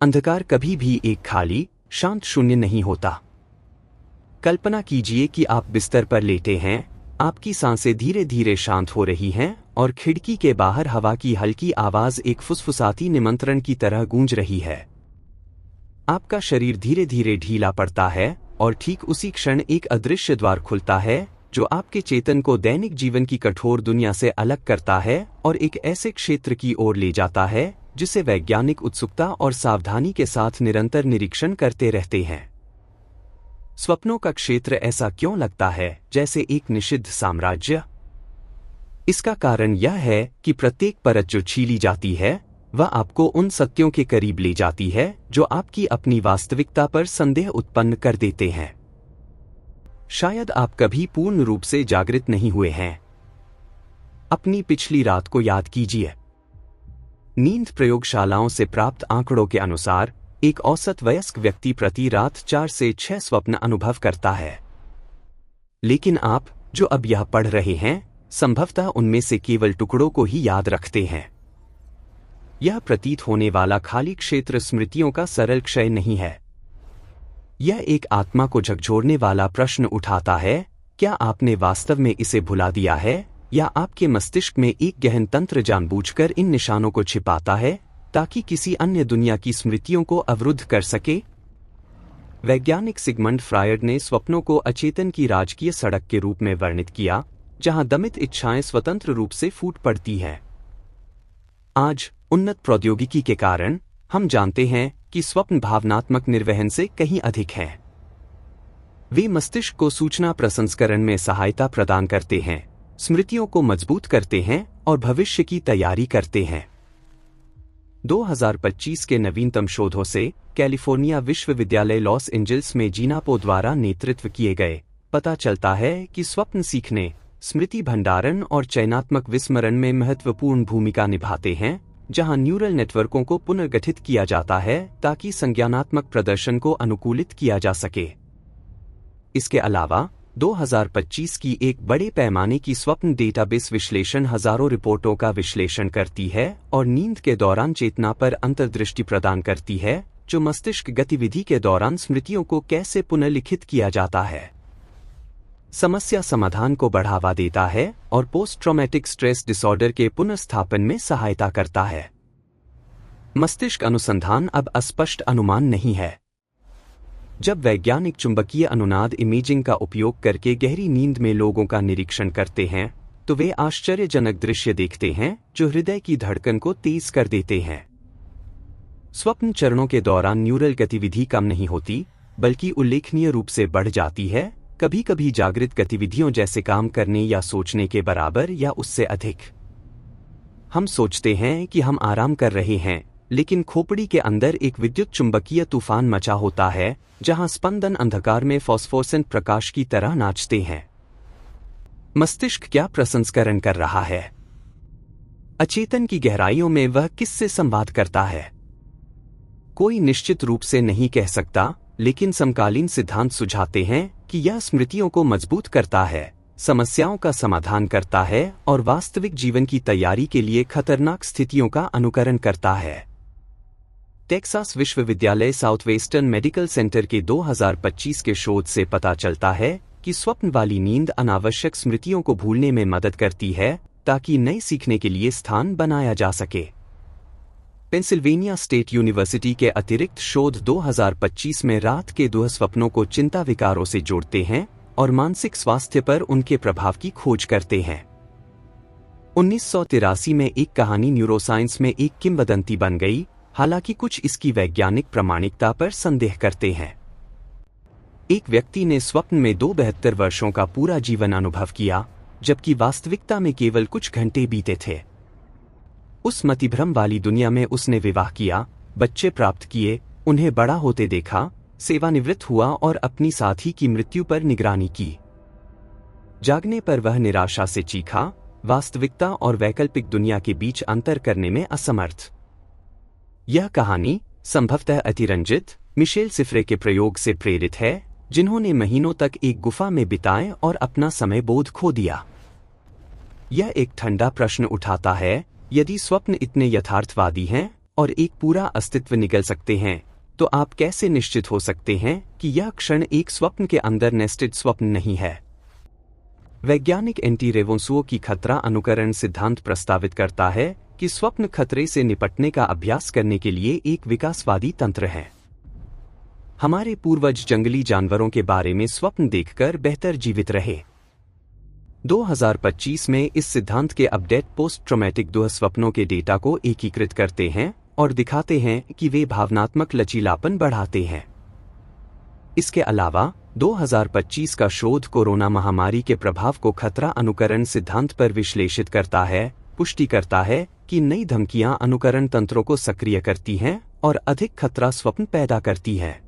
अंधकार कभी भी एक खाली, शांत शून्य नहीं होता। कल्पना कीजिए कि आप बिस्तर पर लेटे हैं, आपकी सांसें धीरे धीरे शांत हो रही हैं और खिड़की के बाहर हवा की हल्की आवाज एक फुसफुसाती निमंत्रण की तरह गूंज रही है। आपका शरीर धीरे धीरे ढीला पड़ता है और ठीक उसी क्षण एक अदृश्य द्वार खुलता है जो आपके चेतन को दैनिक जीवन की कठोर दुनिया से अलग करता है और एक ऐसे क्षेत्र की ओर ले जाता है जिसे वैज्ञानिक उत्सुकता और सावधानी के साथ निरंतर निरीक्षण करते रहते हैं। स्वप्नों का क्षेत्र ऐसा क्यों लगता है जैसे एक निषिद्ध साम्राज्य? इसका कारण यह है कि प्रत्येक परत जो छीली जाती है वह आपको उन सत्यों के करीब ले जाती है जो आपकी अपनी वास्तविकता पर संदेह उत्पन्न कर देते हैं। शायद आप कभी पूर्ण रूप से जागृत नहीं हुए हैं। अपनी पिछली रात को याद कीजिए। नींद प्रयोगशालाओं से प्राप्त आंकड़ों के अनुसार एक औसत वयस्क व्यक्ति प्रति रात 4 से 6 स्वप्न अनुभव करता है। लेकिन आप जो अब यह पढ़ रहे हैं, संभवतः उनमें से केवल टुकड़ों को ही याद रखते हैं। यह प्रतीत होने वाला खाली क्षेत्र स्मृतियों का सरल क्षय नहीं है। यह एक आत्मा को झकझोरने वाला प्रश्न उठाता है, क्या आपने वास्तव में इसे भुला दिया है या आपके मस्तिष्क में एक गहन तंत्र जानबूझकर इन निशानों को छिपाता है ताकि किसी अन्य दुनिया की स्मृतियों को अवरुद्ध कर सके? वैज्ञानिक सिगमंड फ्रायड ने स्वप्नों को अचेतन की राजकीय सड़क के रूप में वर्णित किया, जहां दमित इच्छाएं स्वतंत्र रूप से फूट पड़ती हैं। आज उन्नत प्रौद्योगिकी के कारण हम जानते हैं कि स्वप्न भावनात्मक निर्वहन से कहीं अधिक हैं। वे मस्तिष्क को सूचना प्रसंस्करण में सहायता प्रदान करते हैं, स्मृतियों को मजबूत करते हैं और भविष्य की तैयारी करते हैं। 2025 के नवीनतम शोधों से कैलिफोर्निया विश्वविद्यालय लॉस एंजल्स में जीना पो द्वारा नेतृत्व किए गए पता चलता है कि स्वप्न सीखने, स्मृति भंडारण और चयनात्मक विस्मरण में महत्वपूर्ण भूमिका निभाते हैं, जहां न्यूरल नेटवर्कों को पुनर्गठित किया जाता है ताकि संज्ञानात्मक प्रदर्शन को अनुकूलित किया जा सके। इसके अलावा 2025 की एक बड़े पैमाने की स्वप्न डेटाबेस विश्लेषण हजारों रिपोर्टों का विश्लेषण करती है और नींद के दौरान चेतना पर अंतर्दृष्टि प्रदान करती है, जो मस्तिष्क गतिविधि के दौरान स्मृतियों को कैसे पुनर्लिखित किया जाता है, समस्या समाधान को बढ़ावा देता है और पोस्ट ट्रॉमेटिक स्ट्रेस डिसऑर्डर के पुनर्स्थापन में सहायता करता है। मस्तिष्क अनुसंधान अब अस्पष्ट अनुमान नहीं है। जब वैज्ञानिक चुंबकीय अनुनाद इमेजिंग का उपयोग करके गहरी नींद में लोगों का निरीक्षण करते हैं, तो वे आश्चर्यजनक दृश्य देखते हैं जो हृदय की धड़कन को तेज कर देते हैं। स्वप्न चरणों के दौरान न्यूरल गतिविधि कम नहीं होती, बल्कि उल्लेखनीय रूप से बढ़ जाती है, कभी कभी जागृत गतिविधियों जैसे काम करने या सोचने के बराबर या उससे अधिक। हम सोचते हैं कि हम आराम कर रहे हैं, लेकिन खोपड़ी के अंदर एक विद्युत चुंबकीय तूफान मचा होता है, जहां स्पंदन अंधकार में फॉस्फोरेसेंट प्रकाश की तरह नाचते हैं। मस्तिष्क क्या प्रसंस्करण कर रहा है? अचेतन की गहराइयों में वह किससे संवाद करता है? कोई निश्चित रूप से नहीं कह सकता, लेकिन समकालीन सिद्धांत सुझाते हैं कि यह स्मृतियों को मजबूत करता है, समस्याओं का समाधान करता है और वास्तविक जीवन की तैयारी के लिए खतरनाक स्थितियों का अनुकरण करता है। टेक्सास विश्वविद्यालय साउथवेस्टर्न मेडिकल सेंटर के 2025 के शोध से पता चलता है कि स्वप्न वाली नींद अनावश्यक स्मृतियों को भूलने में मदद करती है ताकि नए सीखने के लिए स्थान बनाया जा सके। पेंसिल्वेनिया स्टेट यूनिवर्सिटी के अतिरिक्त शोध 2025 में रात के दुःस्वप्नों को चिंता विकारों से जोड़ते हैं और मानसिक स्वास्थ्य पर उनके प्रभाव की खोज करते हैं। 1983 में एक कहानी न्यूरोसाइंस में एक किंवदंती बन गई, हालांकि कुछ इसकी वैज्ञानिक प्रामाणिकता पर संदेह करते हैं। एक व्यक्ति ने स्वप्न में 72 वर्षों का पूरा जीवन अनुभव किया, जबकि वास्तविकता में केवल कुछ घंटे बीते थे। उस मतिभ्रम वाली दुनिया में उसने विवाह किया, बच्चे प्राप्त किए, उन्हें बड़ा होते देखा, सेवानिवृत्त हुआ और अपनी साथी की मृत्यु पर निगरानी की। जागने पर वह निराशा से चीखा, वास्तविकता और वैकल्पिक दुनिया के बीच अंतर करने में असमर्थ। यह कहानी संभवतः अतिरंजित मिशेल सिफरे के प्रयोग से प्रेरित है, जिन्होंने महीनों तक एक गुफा में बिताए और अपना समय बोध खो दिया। यह एक ठंडा प्रश्न उठाता है, यदि स्वप्न इतने यथार्थवादी हैं और एक पूरा अस्तित्व निकल सकते हैं, तो आप कैसे निश्चित हो सकते हैं कि यह क्षण एक स्वप्न के अंदर नेस्टेड स्वप्न नहीं है? वैज्ञानिक एंटी रेवोंसुओ की खतरा अनुकरण सिद्धांत प्रस्तावित करता है कि स्वप्न खतरे से निपटने का अभ्यास करने के लिए एक विकासवादी तंत्र है। हमारे पूर्वज जंगली जानवरों के बारे में स्वप्न देखकर बेहतर जीवित रहे। 2025 में इस सिद्धांत के अपडेट पोस्ट ट्रॉमेटिक दुःस्वप्नों के डेटा को एकीकृत करते हैं और दिखाते हैं कि वे भावनात्मक लचीलापन बढ़ाते हैं। इसके अलावा 2025 का शोध कोरोना महामारी के प्रभाव को खतरा अनुकरण सिद्धांत पर विश्लेषित करता है, पुष्टि करता है कि नई धमकियां अनुकरण तंत्रों को सक्रिय करती हैं और अधिक खतरा स्वप्न पैदा करती हैं।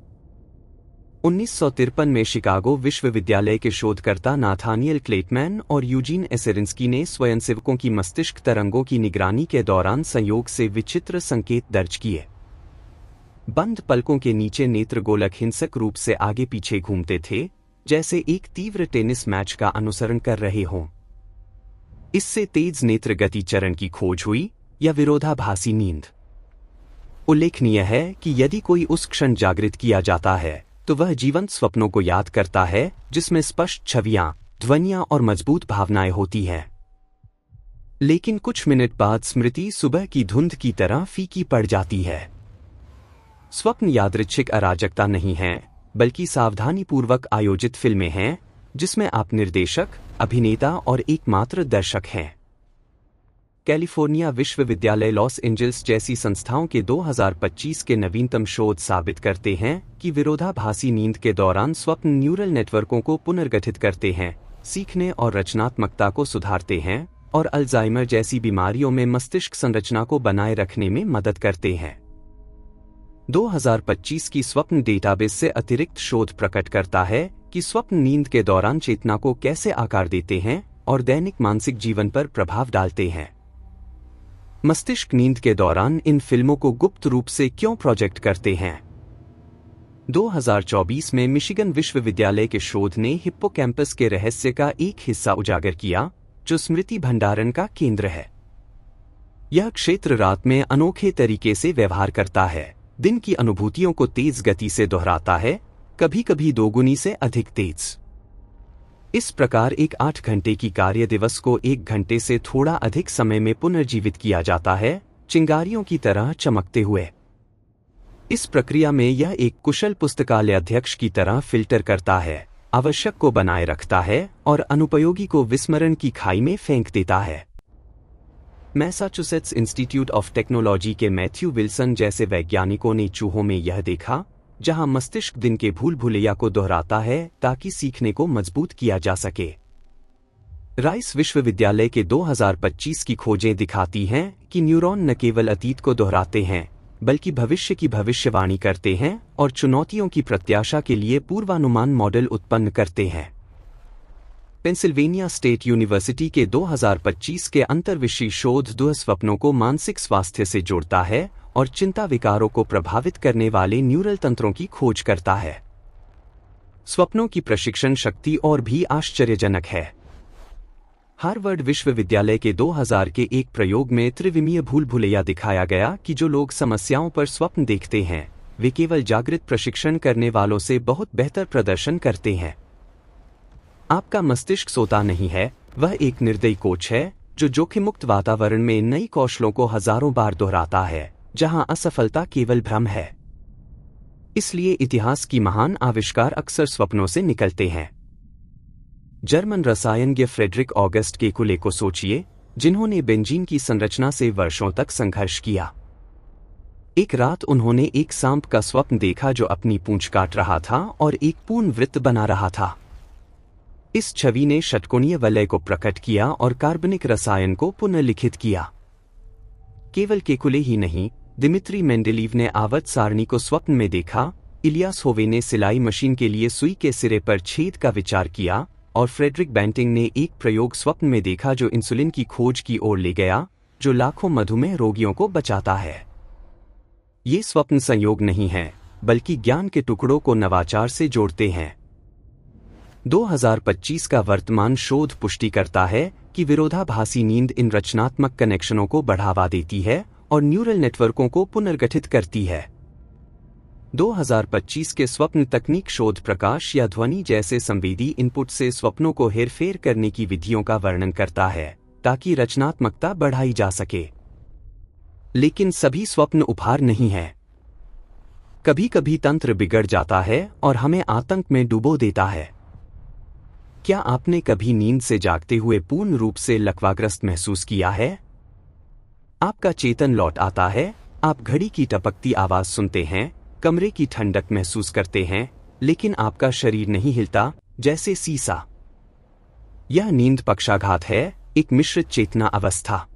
1953 में शिकागो विश्वविद्यालय के शोधकर्ता नाथानियल क्लेटमैन और यूजीन एसेरिंस्की ने स्वयंसेवकों की मस्तिष्क तरंगों की निगरानी के दौरान संयोग से विचित्र संकेत दर्ज किए। बंद पलकों के नीचे नेत्र गोलक हिंसक रूप से आगे पीछे घूमते थे, जैसे एक तीव्र टेनिस मैच का अनुसरण कर रहे हों। इससे तेज नेत्र गति चरण की खोज हुई या विरोधाभासी नींद। उल्लेखनीय है कि यदि कोई उस क्षण जागृत किया जाता है तो वह जीवंत स्वप्नों को याद करता है जिसमें स्पष्ट छवियां, ध्वनियां और मजबूत भावनाएं होती हैं। लेकिन कुछ मिनट बाद स्मृति सुबह की धुंध की तरह फीकी पड़ जाती है। स्वप्न यादृच्छिक अराजकता नहीं है, बल्कि सावधानीपूर्वक आयोजित फिल्में हैं जिसमें आप निर्देशक, अभिनेता और एकमात्र दर्शक हैं। कैलिफोर्निया विश्वविद्यालय लॉस एंजल्स जैसी संस्थाओं के 2025 के नवीनतम शोध साबित करते हैं कि विरोधाभासी नींद के दौरान स्वप्न न्यूरल नेटवर्कों को पुनर्गठित करते हैं, सीखने और रचनात्मकता को सुधारते हैं और अल्जाइमर जैसी बीमारियों में मस्तिष्क संरचना को बनाए रखने में मदद करते हैं। 2025 की स्वप्न डेटाबेस से अतिरिक्त शोध प्रकट करता है कि स्वप्न नींद के दौरान चेतना को कैसे आकार देते हैं और दैनिक मानसिक जीवन पर प्रभाव डालते हैं। मस्तिष्क नींद के दौरान इन फिल्मों को गुप्त रूप से क्यों प्रोजेक्ट करते हैं? 2024 में मिशिगन विश्वविद्यालय के शोध ने हिप्पोकैम्पस के रहस्य का एक हिस्सा उजागर किया, जो स्मृति भंडारण का केंद्र है। यह क्षेत्र रात में अनोखे तरीके से व्यवहार करता है, दिन की अनुभूतियों को तेज गति से दोहराता है, कभी-कभी दोगुनी से अधिक तेज। इस प्रकार एक 8 घंटे की कार्य दिवस को 1 घंटे से थोड़ा अधिक समय में पुनर्जीवित किया जाता है, चिंगारियों की तरह चमकते हुए। इस प्रक्रिया में यह एक कुशल पुस्तकालय अध्यक्ष की तरह फिल्टर करता है, आवश्यक को बनाए रखता है और अनुपयोगी को विस्मरण की खाई में फेंक देता है। मैसाचुसेट्स इंस्टीट्यूट ऑफ टेक्नोलॉजी के मैथ्यू विल्सन जैसे वैज्ञानिकों ने चूहों में यह देखा, जहां मस्तिष्क दिन के भूल भुलैया को दोहराता है ताकि सीखने को मजबूत किया जा सके। राइस विश्वविद्यालय के 2025 की खोजें दिखाती हैं कि न्यूरॉन न केवल अतीत को दोहराते हैं, बल्कि भविष्य की भविष्यवाणी करते हैं और चुनौतियों की प्रत्याशा के लिए पूर्वानुमान मॉडल उत्पन्न करते हैं। पेंसिल्वेनिया स्टेट यूनिवर्सिटी के 2025 के अंतर्विषयी शोध दुःस्वप्नों को मानसिक स्वास्थ्य से जोड़ता है और चिंता विकारों को प्रभावित करने वाले न्यूरल तंत्रों की खोज करता है। स्वप्नों की प्रशिक्षण शक्ति और भी आश्चर्यजनक है। हार्वर्ड विश्वविद्यालय के 2000 के एक प्रयोग में त्रिविमीय भूल भुलैया दिखाया गया कि जो लोग समस्याओं पर स्वप्न देखते हैं, वे केवल जागृत प्रशिक्षण करने वालों से बहुत बेहतर प्रदर्शन करते हैं। आपका मस्तिष्क सोता नहीं है, वह एक निर्दयी कोच है जो जोखिम मुक्त वातावरण में नई कौशलों को हजारों बार दोहराता है, जहां असफलता केवल भ्रम है। इसलिए इतिहास की महान आविष्कार अक्सर स्वप्नों से निकलते हैं। जर्मन रसायनज्ञ फ्रेडरिक ऑगस्ट केकुले को सोचिए, जिन्होंने बेंजीन की संरचना से वर्षों तक संघर्ष किया। एक रात उन्होंने एक सांप का स्वप्न देखा जो अपनी पूंछ काट रहा था और एक पूर्ण वृत्त बना रहा था। इस छवि ने षटकोणीय वलय को प्रकट किया और कार्बनिक रसायन को पुनर्लिखित किया। केवल केकुले ही नहीं, दिमित्री मेंडेलीव ने आवर्त सारणी को स्वप्न में देखा, इलियास होवे ने सिलाई मशीन के लिए सुई के सिरे पर छेद का विचार किया और फ्रेडरिक बैंटिंग ने एक प्रयोग स्वप्न में देखा जो इंसुलिन की खोज की ओर ले गया, जो लाखों मधुमेह रोगियों को बचाता है। ये स्वप्न संयोग नहीं है, बल्कि ज्ञान के टुकड़ों को नवाचार से जोड़ते हैं। 2025 का वर्तमान शोध पुष्टि करता है कि विरोधाभासी नींद इन रचनात्मक कनेक्शनों को बढ़ावा देती है और न्यूरल नेटवर्कों को पुनर्गठित करती है। 2025 के स्वप्न तकनीक शोध प्रकाश या ध्वनि जैसे संवेदी इनपुट से स्वप्नों को हेरफेर करने की विधियों का वर्णन करता है ताकि रचनात्मकता बढ़ाई जा सके। लेकिन सभी स्वप्न उपहार नहीं है। कभी कभी तंत्र बिगड़ जाता है और हमें आतंक में डुबो देता है। क्या आपने कभी नींद से जागते हुए पूर्ण रूप से लकवाग्रस्त महसूस किया है? आपका चेतन लौट आता है, आप घड़ी की टपकती आवाज सुनते हैं, कमरे की ठंडक महसूस करते हैं, लेकिन आपका शरीर नहीं हिलता, जैसे सीसा। यह नींद पक्षाघात है, एक मिश्रित चेतना अवस्था।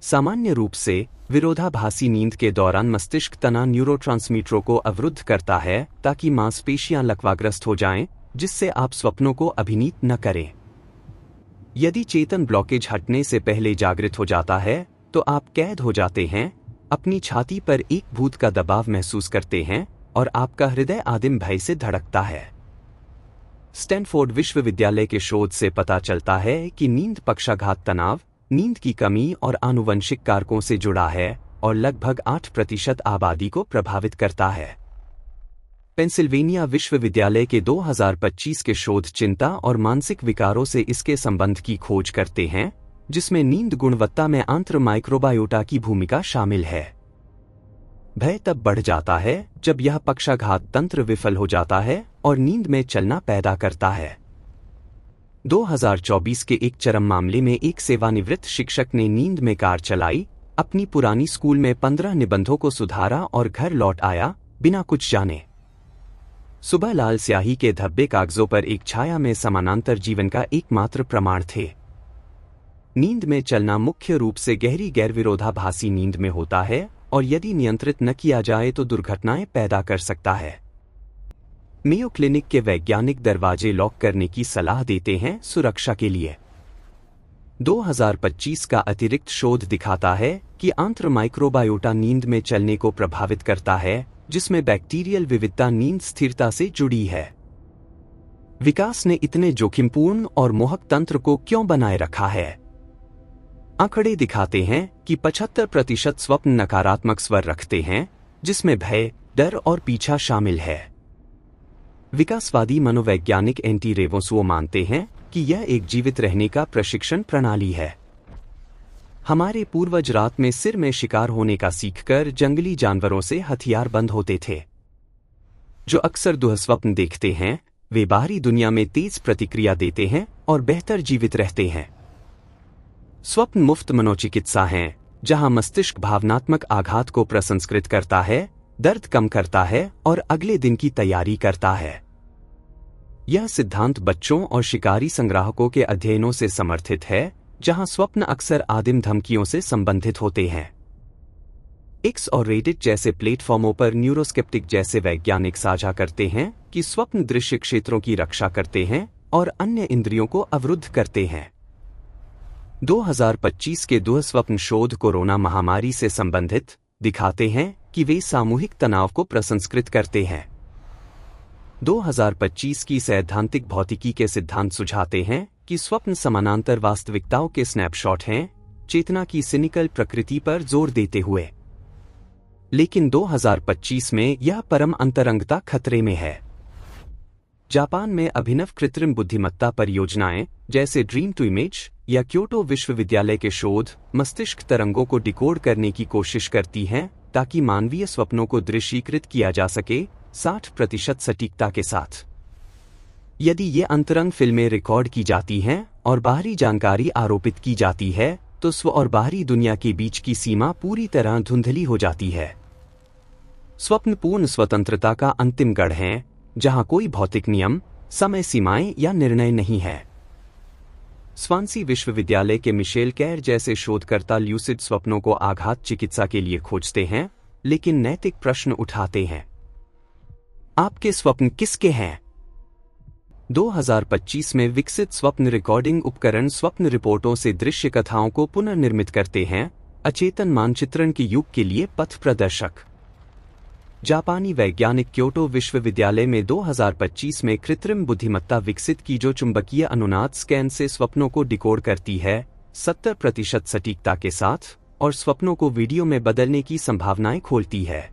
सामान्य रूप से विरोधाभासी नींद के दौरान मस्तिष्क तना न्यूरोट्रांसमीटरों को अवरुद्ध करता है ताकि मांसपेशियां लकवाग्रस्त हो जाएं, जिससे आप स्वप्नों को अभिनीत न करें। यदि चेतन ब्लॉकेज हटने से पहले जागृत हो जाता है तो आप कैद हो जाते हैं, अपनी छाती पर एक भूत का दबाव महसूस करते हैं और आपका हृदय आदिम भय से धड़कता है। स्टैनफोर्ड विश्वविद्यालय के शोध से पता चलता है कि नींद पक्षाघात तनाव, नींद की कमी और आनुवंशिक कारकों से जुड़ा है और लगभग 8% आबादी को प्रभावित करता है। पेंसिल्वेनिया विश्वविद्यालय के 2025 के शोध चिंता और मानसिक विकारों से इसके संबंध की खोज करते हैं, जिसमें नींद गुणवत्ता में आंत्र माइक्रोबायोटा की भूमिका शामिल है। भय तब बढ़ जाता है जब यह पक्षाघात तंत्र विफल हो जाता है और नींद में चलना पैदा करता है। 2024 के एक चरम मामले में एक सेवानिवृत्त शिक्षक ने नींद में कार चलाई, अपनी पुरानी स्कूल में 15 निबंधों को सुधारा और घर लौट आया बिना कुछ जाने। सुबह लाल स्याही के धब्बे कागजों पर एक छाया में समानांतर जीवन का एकमात्र प्रमाण थे। नींद में चलना मुख्य रूप से गहरी गैरविरोधाभासी नींद में होता है और यदि नियंत्रित न किया जाए तो दुर्घटनाएं पैदा कर सकता है। मेयो क्लिनिक के वैज्ञानिक दरवाजे लॉक करने की सलाह देते हैं सुरक्षा के लिए। 2025 का अतिरिक्त शोध दिखाता है कि आंत्र माइक्रोबायोटा नींद में चलने को प्रभावित करता है, जिसमें बैक्टीरियल विविधता नींद स्थिरता से जुड़ी है। विकास ने इतने जोखिमपूर्ण और मोहक तंत्र को क्यों बनाए रखा है? आंकड़े दिखाते हैं कि 75% स्वप्न नकारात्मक स्वर रखते हैं, जिसमें भय, डर और पीछा शामिल है। विकासवादी मनोवैज्ञानिक एंटी रेवोसुओ मानते हैं कि यह एक जीवित रहने का प्रशिक्षण प्रणाली है। हमारे पूर्वज रात में सिर में शिकार होने का सीखकर जंगली जानवरों से हथियारबंद होते थे। जो अक्सर दुःस्वप्न देखते हैं, वे बाहरी दुनिया में तेज प्रतिक्रिया देते हैं और बेहतर जीवित रहते हैं। स्वप्न मुफ्त मनोचिकित्सा हैं, जहां मस्तिष्क भावनात्मक आघात को प्रसंस्कृत करता है, दर्द कम करता है और अगले दिन की तैयारी करता है। यह सिद्धांत बच्चों और शिकारी संग्राहकों के अध्ययनों से समर्थित है, जहां स्वप्न अक्सर आदिम धमकियों से संबंधित होते हैं। एक्स और रेडिट जैसे प्लेटफॉर्मों पर न्यूरोस्केप्टिक जैसे वैज्ञानिक साझा करते हैं कि स्वप्न दृश्य क्षेत्रों की रक्षा करते हैं और अन्य इंद्रियों को अवरुद्ध करते हैं। 2025 के दुःस्वप्न शोध कोरोना महामारी से संबंधित दिखाते हैं कि वे सामूहिक तनाव को प्रसंस्कृत करते हैं। 2025 की सैद्धांतिक भौतिकी के सिद्धांत सुझाते हैं कि स्वप्न समानांतर वास्तविकताओं के स्नैपशॉट हैं, चेतना की सिनिकल प्रकृति पर जोर देते हुए। लेकिन 2025 में यह परम अंतरंगता खतरे में है। जापान में अभिनव कृत्रिम बुद्धिमत्ता परियोजनाएं जैसे ड्रीम टू इमेज या क्योटो विश्वविद्यालय के शोध मस्तिष्क तरंगों को डिकोड करने की कोशिश करती हैं ताकि मानवीय स्वप्नों को दृश्यीकृत किया जा सके 60% सटीकता के साथ। यदि ये अंतरंग फिल्में रिकॉर्ड की जाती हैं और बाहरी जानकारी आरोपित की जाती है तो स्व और बाहरी दुनिया के बीच की सीमा पूरी तरह धुंधली हो जाती है। स्वप्न पूर्ण स्वतंत्रता का अंतिम गढ़ है, जहां कोई भौतिक नियम, समय सीमाएं या निर्णय नहीं है। स्वांसी विश्वविद्यालय के मिशेल कैर जैसे शोधकर्ता ल्यूसिड स्वप्नों को आघात चिकित्सा के लिए खोजते हैं, लेकिन नैतिक प्रश्न उठाते हैं। आपके स्वप्न किसके हैं? 2025 में विकसित स्वप्न रिकॉर्डिंग उपकरण स्वप्न रिपोर्टों से दृश्य कथाओं को पुनर्निर्मित करते हैं, अचेतन मानचित्रण के युग के लिए पथ प्रदर्शक। जापानी वैज्ञानिक क्योटो विश्वविद्यालय में 2025 में कृत्रिम बुद्धिमत्ता विकसित की जो चुंबकीय अनुनाद स्कैन से स्वप्नों को डिकोड करती है 70% सटीकता के साथ, और स्वप्नों को वीडियो में बदलने की संभावनाएं खोलती है।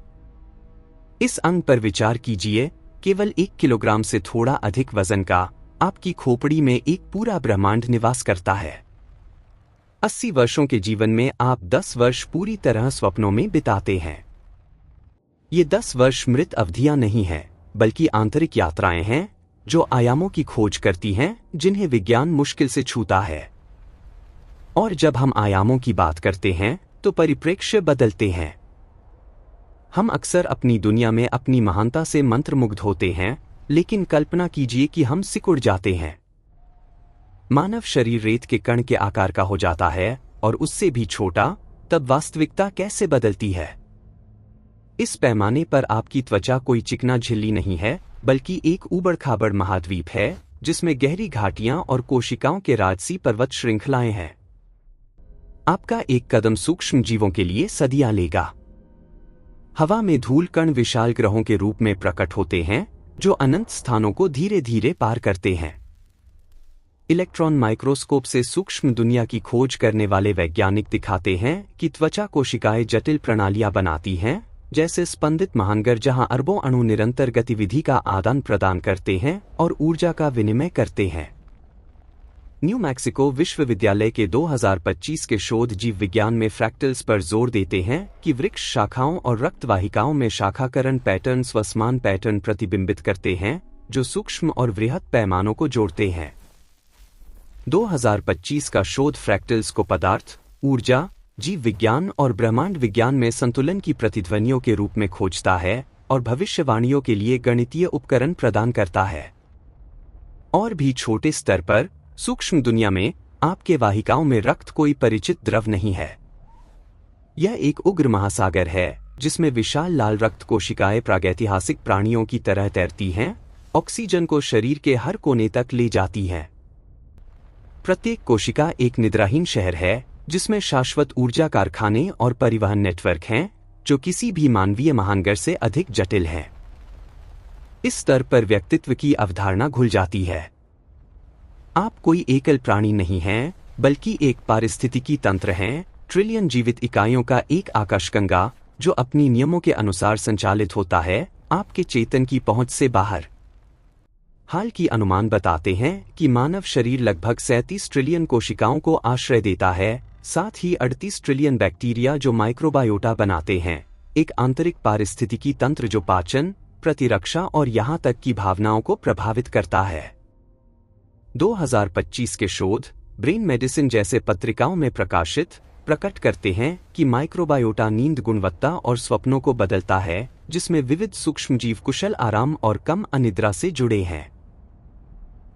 इस अंग पर विचार कीजिए, केवल 1 किलोग्राम से थोड़ा अधिक वजन का आपकी खोपड़ी में एक पूरा ब्रह्मांड निवास करता है। 80 वर्षों के जीवन में आप 10 वर्ष पूरी तरह स्वप्नों में बिताते हैं। ये 10 वर्ष मृत अवधियां नहीं हैं, बल्कि आंतरिक यात्राएं हैं जो आयामों की खोज करती हैं जिन्हें विज्ञान मुश्किल से छूता है। और जब हम आयामों की बात करते हैं तो परिप्रेक्ष्य बदलते हैं। हम अक्सर अपनी दुनिया में अपनी महानता से मंत्रमुग्ध होते हैं, लेकिन कल्पना कीजिए कि हम सिकुड़ जाते हैं। मानव शरीर रेत के कण के आकार का हो जाता है और उससे भी छोटा, तब वास्तविकता कैसे बदलती है? इस पैमाने पर आपकी त्वचा कोई चिकना झिल्ली नहीं है, बल्कि एक ऊबड़-खाबड़ महाद्वीप है जिसमें गहरी घाटियां और कोशिकाओं के राजसी पर्वत श्रृंखलाएं हैं। आपका एक कदम सूक्ष्म जीवों के लिए सदियां लेगा। हवा में धूल कण विशाल ग्रहों के रूप में प्रकट होते हैं जो अनंत स्थानों को धीरे धीरे पार करते हैं। इलेक्ट्रॉन माइक्रोस्कोप से सूक्ष्म दुनिया की खोज करने वाले वैज्ञानिक दिखाते हैं कि त्वचा कोशिकाएं जटिल प्रणालियां बनाती हैं, जैसे स्पंदित महानगर जहां अरबों अणु निरंतर गतिविधि का आदान प्रदान करते हैं और ऊर्जा का विनिमय करते हैं। न्यू मैक्सिको विश्वविद्यालय के 2025 के शोध जीव विज्ञान में फ्रैक्टल्स पर जोर देते हैं कि वृक्ष शाखाओं और रक्तवाहिकाओं में शाखाकरण पैटर्न स्वसमान पैटर्न प्रतिबिंबित करते हैं जो सूक्ष्म और वृहत पैमानों को जोड़ते हैं। 2025 का शोध फ्रैक्टल्स को पदार्थ, ऊर्जा, जीव विज्ञान और ब्रह्मांड विज्ञान में संतुलन की प्रतिध्वनियों के रूप में खोजता है और भविष्यवाणियों के लिए गणितीय उपकरण प्रदान करता है। और भी छोटे स्तर पर सूक्ष्म दुनिया में आपके वाहिकाओं में रक्त कोई परिचित द्रव नहीं है। यह एक उग्र महासागर है जिसमें विशाल लाल रक्त कोशिकाएं प्रागैतिहासिक प्राणियों की तरह तैरती हैं, ऑक्सीजन को शरीर के हर कोने तक ले जाती हैं। प्रत्येक कोशिका एक निद्राहीन शहर है जिसमें शाश्वत ऊर्जा कारखाने और परिवहन नेटवर्क हैं जो किसी भी मानवीय महानगर से अधिक जटिल हैं। इस स्तर पर व्यक्तित्व की अवधारणा घुल जाती है। आप कोई एकल प्राणी नहीं हैं, बल्कि एक पारिस्थितिकी तंत्र हैं, ट्रिलियन जीवित इकाइयों का एक आकाशगंगा जो अपनी नियमों के अनुसार संचालित होता है, आपके चेतन की पहुंच से बाहर। हाल की अनुमान बताते हैं कि मानव शरीर लगभग 37 ट्रिलियन कोशिकाओं को आश्रय देता है, साथ ही 38 ट्रिलियन बैक्टीरिया जो माइक्रोबायोटा बनाते हैं, एक आंतरिक पारिस्थितिकी तंत्र जो पाचन, प्रतिरक्षा और यहां तक की भावनाओं को प्रभावित करता है। 2025 के शोध ब्रेन मेडिसिन जैसे पत्रिकाओं में प्रकट करते हैं कि माइक्रोबायोटा नींद गुणवत्ता और स्वप्नों को बदलता है, जिसमें विविध सूक्ष्मजीव कुशल आराम और कम अनिद्रा से जुड़े हैं।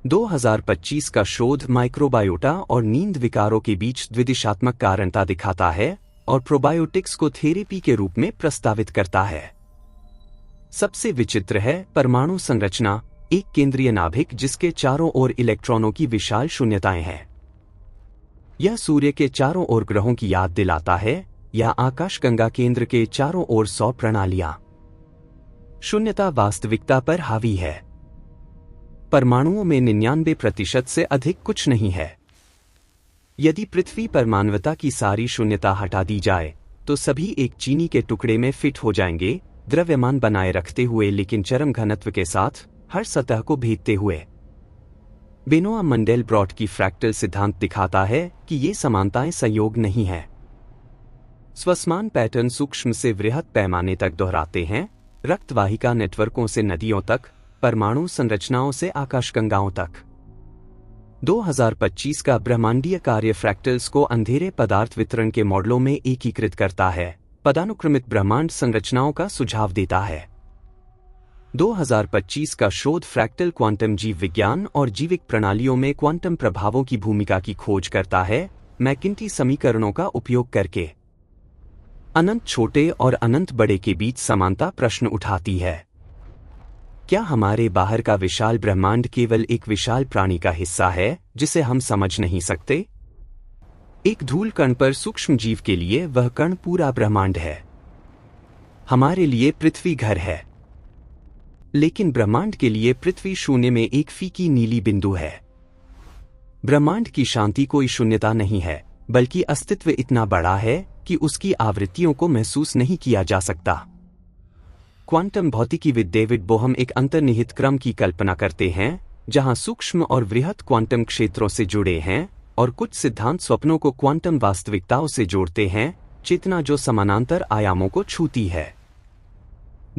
2025 का शोध माइक्रोबायोटा और नींद विकारों के बीच द्विदिशात्मक कारणता दिखाता है और प्रोबायोटिक्स को थेरेपी के रूप में प्रस्तावित करता है। सबसे विचित्र है परमाणु संरचना, एक केंद्रीय नाभिक जिसके चारों ओर इलेक्ट्रॉनों की विशाल शून्यताएं हैं। यह सूर्य के चारों ओर ग्रहों की याद दिलाता है या आकाशगंगा केंद्र के चारों ओर 100 प्रणालियां। शून्यता वास्तविकता पर हावी है। परमाणुओं में 99% से अधिक कुछ नहीं है। यदि पृथ्वी पर मानवता की सारी शून्यता हटा दी जाए तो सभी एक चीनी के टुकड़े में फिट हो जाएंगे, द्रव्यमान बनाए रखते हुए लेकिन चरम घनत्व के साथ, हर सतह को भेदते हुए। बेनोआ मंडेल-ब्रॉट की फ्रैक्टल सिद्धांत दिखाता है कि ये समानताएं संयोग नहीं है। स्वसमान पैटर्न सूक्ष्म से वृहत पैमाने तक दोहराते हैं, रक्तवाहिका नेटवर्कों से नदियों तक, परमाणु संरचनाओं से आकाशगंगाओं तक। 2025 का ब्रह्मांडीय कार्य फ्रैक्टल्स को अंधेरे पदार्थ वितरण के मॉडलों में एकीकृत करता है, पदानुक्रमित ब्रह्मांड संरचनाओं का सुझाव देता है। 2025 का शोध फ्रैक्टल क्वांटम जीव विज्ञान और जीविक प्रणालियों में क्वांटम प्रभावों की भूमिका की खोज करता है, मैकिन्टी समीकरणों का उपयोग करके। अनंत छोटे और अनंत बड़े के बीच समानता प्रश्न उठाती है। क्या हमारे बाहर का विशाल ब्रह्मांड केवल एक विशाल प्राणी का हिस्सा है जिसे हम समझ नहीं सकते? एक धूल कण पर सूक्ष्म जीव के लिए वह कण पूरा ब्रह्मांड है। हमारे लिए पृथ्वी घर है, लेकिन ब्रह्मांड के लिए पृथ्वी शून्य में एक फीकी नीली बिंदु है। ब्रह्मांड की शांति कोई शून्यता नहीं है, बल्कि अस्तित्व इतना बड़ा है कि उसकी आवृत्तियों को महसूस नहीं किया जा सकता। क्वांटम भौतिकी विद डेविड बोहम एक अंतर्निहित क्रम की कल्पना करते हैं जहां सूक्ष्म और वृहत क्वांटम क्षेत्रों से जुड़े हैं और कुछ सिद्धांत स्वप्नों को क्वांटम वास्तविकताओं से जोड़ते हैं, चेतना जो समानांतर आयामों को छूती है।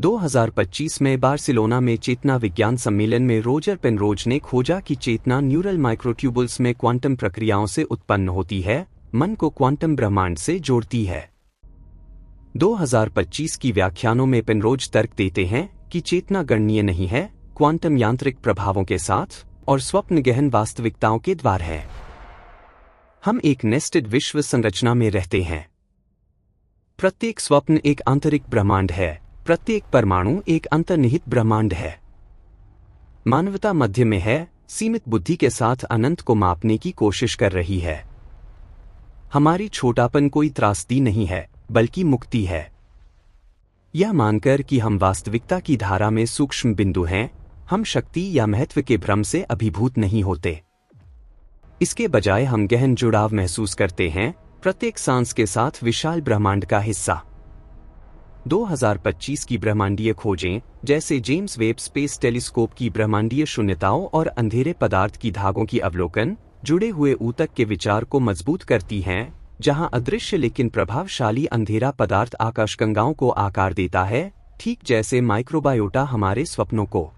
2025 में बार्सिलोना में चेतना विज्ञान सम्मेलन में रोजर पेनरोज ने खोजा कि चेतना न्यूरल माइक्रोट्यूबुल्स में क्वांटम प्रक्रियाओं से उत्पन्न होती है, मन को क्वांटम ब्रह्मांड से जोड़ती है। 2025 की व्याख्यानों में पेनरोज तर्क देते हैं कि चेतना गणनीय नहीं है, क्वांटम यांत्रिक प्रभावों के साथ और स्वप्न गहन वास्तविकताओं के द्वार है। हम एक नेस्टेड विश्व संरचना में रहते हैं। प्रत्येक स्वप्न एक आंतरिक ब्रह्मांड है, प्रत्येक परमाणु एक अंतर्निहित ब्रह्मांड है। मानवता मध्य में है, सीमित बुद्धि के साथ अनंत को मापने की कोशिश कर रही है। हमारी छोटापन कोई त्रासदी नहीं है, बल्कि मुक्ति है। यह मानकर कि हम वास्तविकता की धारा में सूक्ष्म बिंदु हैं, हम शक्ति या महत्व के भ्रम से अभिभूत नहीं होते। इसके बजाय हम गहन जुड़ाव महसूस करते हैं, प्रत्येक सांस के साथ विशाल ब्रह्मांड का हिस्सा। 2025 की ब्रह्मांडीय खोजें, जैसे जेम्स वेब स्पेस टेलीस्कोप की ब्रह्मांडीय शून्यताओं और अंधेरे पदार्थ की धागों की अवलोकन, जुड़े हुए ऊतक के विचार को मजबूत करती हैं, जहां अदृश्य लेकिन प्रभावशाली अंधेरा पदार्थ आकाशगंगाओं को आकार देता है, ठीक जैसे माइक्रोबायोटा हमारे स्वप्नों को।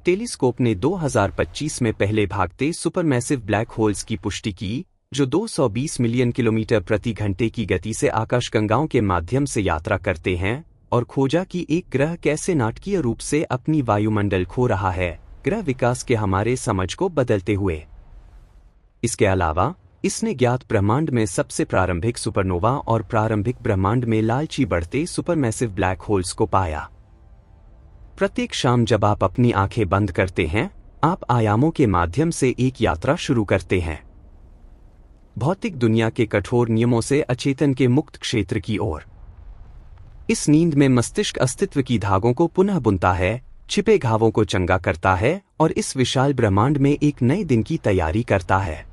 टेलीस्कोप ने 2025 में पहले भागते सुपरमैसिव ब्लैक होल्स की पुष्टि की, जो 220 मिलियन किलोमीटर प्रति घंटे की गति से आकाशगंगाओं के माध्यम से यात्रा करते हैं, और खोजा कि एक ग्रह कैसे नाटकीय रूप से अपनी वायुमंडल खो रहा है, ग्रह विकास के हमारे समझ को बदलते हुए। इसके अलावा इसने ज्ञात ब्रह्मांड में सबसे प्रारंभिक सुपरनोवा और प्रारंभिक ब्रह्मांड में लालची बढ़ते सुपरमैसिव ब्लैक होल्स को पाया। प्रत्येक शाम जब आप अपनी आंखें बंद करते हैं, आप आयामों के माध्यम से एक यात्रा शुरू करते हैं, भौतिक दुनिया के कठोर नियमों से अचेतन के मुक्त क्षेत्र की ओर। इस नींद में मस्तिष्क अस्तित्व की धागों को पुनः बुनता है, छिपे घावों को चंगा करता है और इस विशाल ब्रह्मांड में एक नए दिन की तैयारी करता है।